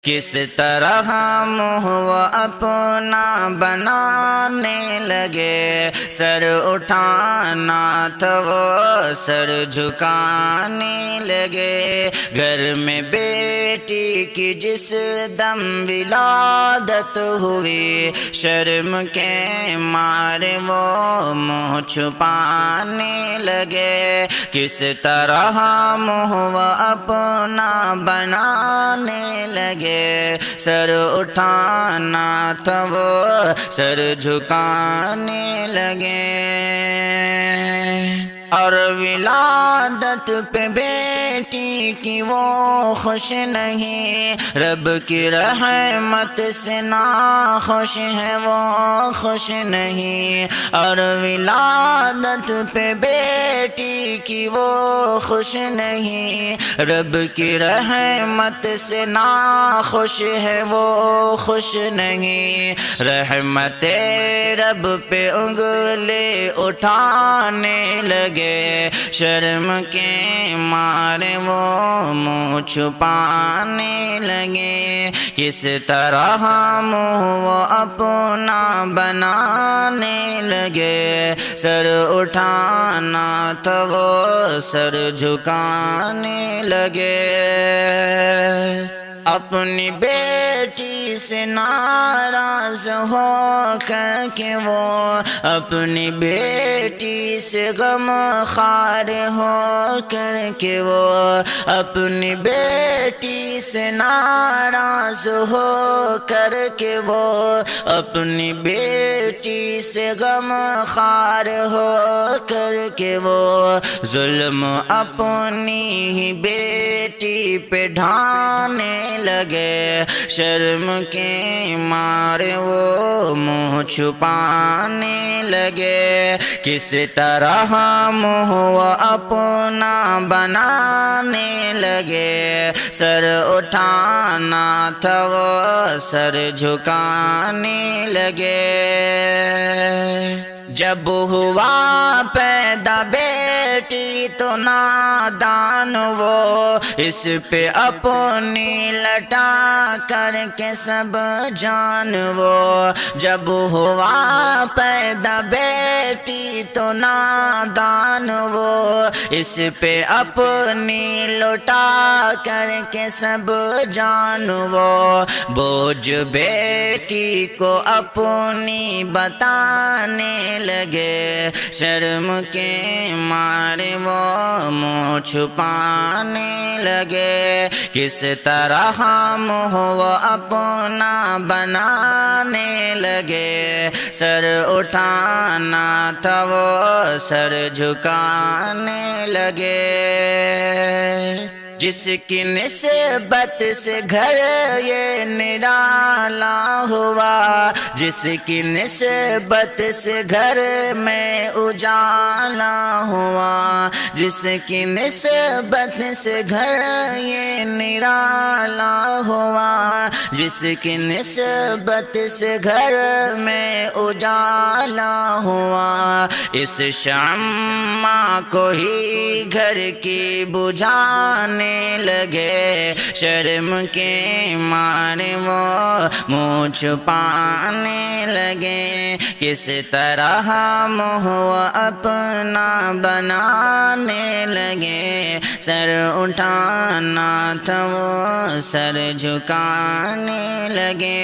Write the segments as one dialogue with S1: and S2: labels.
S1: کس طرح منہ وہ اپنا بنانے لگے، سر اٹھانا تھا وہ سر جھکانے لگے۔ گھر میں بیٹی کی جس دم ولادت ہوئی، شرم کے مارے وہ منہ چھپانے لگے۔ کس طرح منہ وہ اپنا بنانے لگے، سر اٹھانا تھا وہ سر جھکانے لگے۔ اور ولادت پہ بیٹی کی وہ خوش نہیں، رب کی رحمت سے ناخوش ہے وہ خوش نہیں۔ اور ولادت پہ بیٹی کی وہ خوش نہیں، رب کی رحمت سے ناخوش ہے وہ خوش نہیں۔ رحمت رب پہ انگلی اٹھانے لگے، شرم کے مارے وہ منہ چھپانے لگے۔ کس طرح منہ وہ اپنا بنانے لگے، سر اٹھانا تھا وہ سر جھکانے لگے۔ اپنی بیٹی سے ناراض ہو کر کے وہ اپنی بیٹی سے غم خوار ہو کر کے وہ اپنی بیٹی سے ناراض ہو کر کے وہ اپنی بیٹی سے غم خوار ہو کر کے وہ ظلم اپنی ہی بیٹی پہ ڈھانے لگے۔ شرم کے مارے وہ منہ چھپانے لگے۔ کس طرح منہ وہ اپنا بنانے لگے، سر اٹھانا تھا وہ سر جھکانے لگے۔ جب ہوا پیدا بیٹی تو نادان وہ، اس پہ اپنی لٹا کر کے سب جان وہ۔ جب ہوا پیدا بیٹی تو نادان وہ، اس پہ اپنی لٹا کر کے سب جان وہ۔ بوجھ بیٹی کو اپنی بتانے لگے، شرم کے مارے وہ منہ چھپانے لگے۔ کس طرح منہ وہ اپنا بنانے لگے، سر اٹھانا تھا وہ سر جھکانے لگے۔ جس کی نسبت سے گھر یہ نرالا ہوا، جس کی نسبت سے گھر میں اجالا ہوا، جس کی نسبت سے گھر یہ نرالا ہوا، جس کی نسبت سے گھر میں اجالا ہوا، اس شمع کو ہی گھر کی بجھانے لگے۔ شرم کے مارے وہ منہ چھپانے لگے۔ کس طرح منہ وہ اپنا بنانے لگے، سر اٹھانا تھا وہ سر جھکانے لگے۔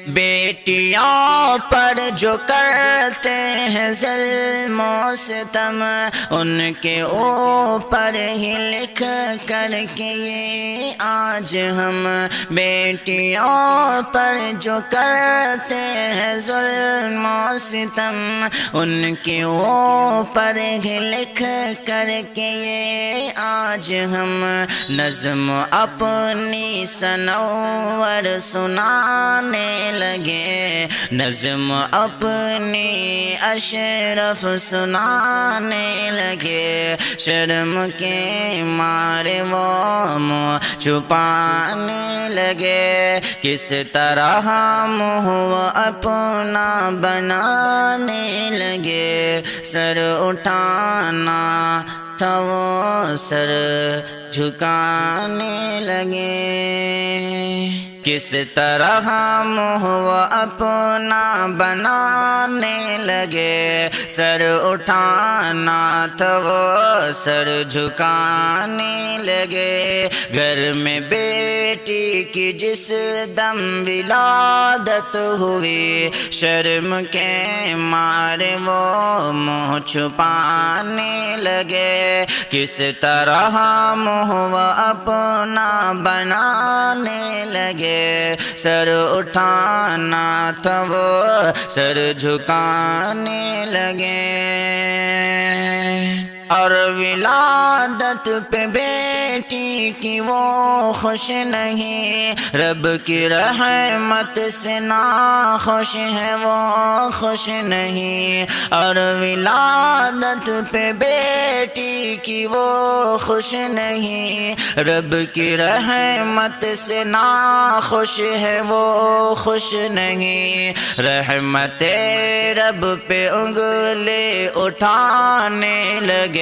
S1: بیٹیوں پر جو کرتے ہیں ظلم و ستم، ان کے اوپر ہی لکھ کر کے یہ آج ہم بیٹیوں پر جو کرتے ہیں ظلم و ستم، ان کے اوپر ہی لکھ کر کے یہ آج ہم نظم اپنی سنور سنانے لگے، نظم اپنی اشرف سنانے لگے۔ شرم کے مارے وہ منہ چھپانے لگے۔ کس طرح منہ وہ اپنا بنانے لگے، سر اٹھانا تھا وہ سر جھکانے لگے، کس طرح منہ وہ اپنا بنانے لگے، سر اٹھانا تھا وہ سر جھکانے لگے، گھر میں بیٹی کی جس دم ولادت ہوئی، شرم کے مارے وہ منہ چھپانے لگے، کس طرح منہ وہ اپنا بنانے لگے، سر اٹھانا تھا وہ سر جھکانے لگے، اور ولادت پہ بیٹی کی وہ خوش نہیں، رب کی رحمت سے نا خوش ہے وہ خوش نہیں، اور ولادت پہ بیٹی کی وہ خوش نہیں، رب کی رحمت سے نا خوش ہے وہ خوش نہیں، رحمت رب پہ انگلی اٹھانے لگے،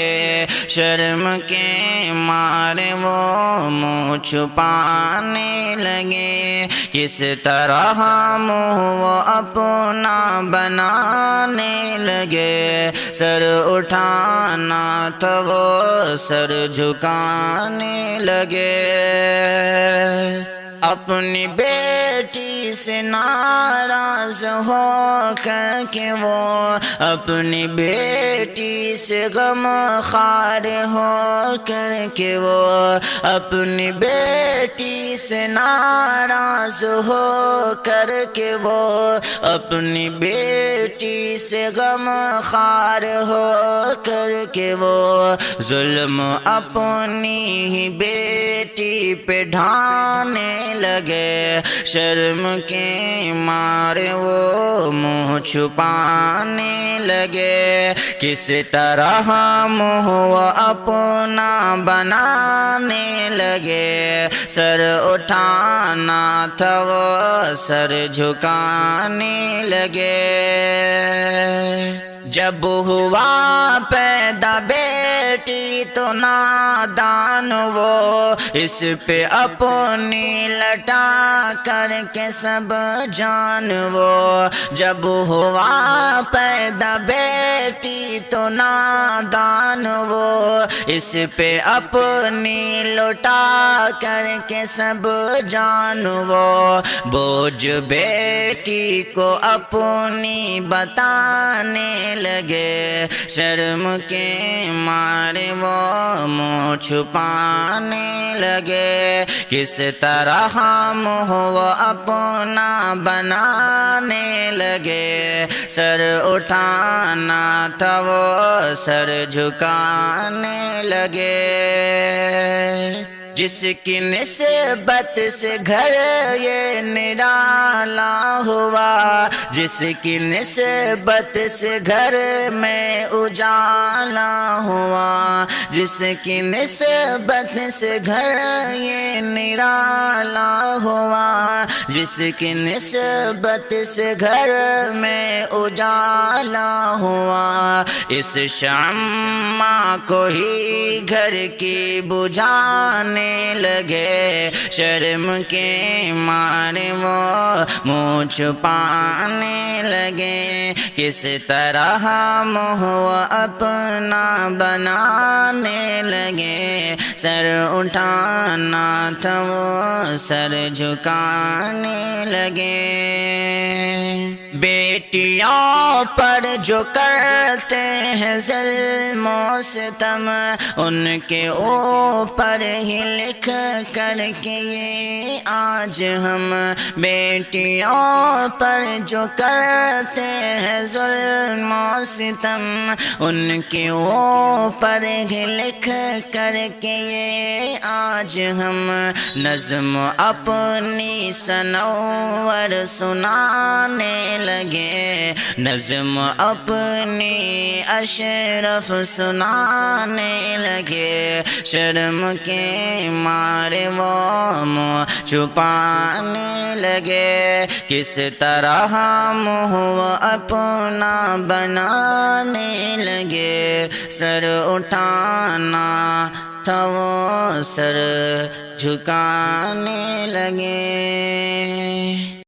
S1: شرم کے مارے وہ منہ چھپانے لگے، کس طرح منہ وہ اپنا بنانے لگے، سر اٹھانا تھا وہ سر جھکانے لگے، اپنی بیٹی سے ناراض ہو کر کے وہ اپنی بیٹی سے غم خوار ہو کر کے وہ اپنی بیٹی سے ناراض ہو کر کے وہ اپنی بیٹی سے غم خوار ہو کر کے وہ ظلم اپنی ہی بیٹی پہ ڈھانے لگے، شرم کے مارے وہ منہ چھپانے لگے، کس طرح منہ وہ اپنا بنانے لگے، سر اٹھانا تھا وہ سر جھکانے لگے، جب ہوا پیدا بیٹی تو نادان وہ اس پہ اپنی لٹا کر کے سب جان وہ، جب ہوا پیدا بیٹی تو نادان وہ اس پہ اپنی لٹا کر کے سب جان وہ، بوجھ بیٹی کو اپنی بتانے لگے، شرم کے مارے وہ منہ چھپانے لگے، کس طرح منہ وہ اپنا بنانے لگے، سر اٹھانا تھا وہ سر جھکانے لگے، جس کی نسبت سے گھر یہ نرالا ہوا، جس کی نسبت سے گھر میں اجالا ہوا، جس کی نسبت سے گھر یہ نرالا ہوا، جس کی نسبت سے گھر میں اجالا ہوا، اس شمع کو ہی گھر کی بجھانے لگے، شرم کے مارے وہ منہ چھپانے لگے، کس طرح منہ وہ اپنا بنانے لگے، سر اٹھانا تھا وہ سر جھکانے لگے، بیٹیوں پر جو کرتے ہیں ظلم و ستم، ان کے اوپر ہی لکھ کر کے یہ آج ہم، بیٹیوں پر جو کرتے ہیں ظلم و ستم، ان کے اوپر ہی لکھ کر کے یہ آج ہم، نظم اپنی سنور سنانے لگے، نظم اپنی اشرف سنانے لگے، شرم کے مارے وہ منہ چھپانے لگے، کس طرح منہ وہ اپنا بنانے لگے، سر اٹھانا تھا وہ سر جھکانے لگے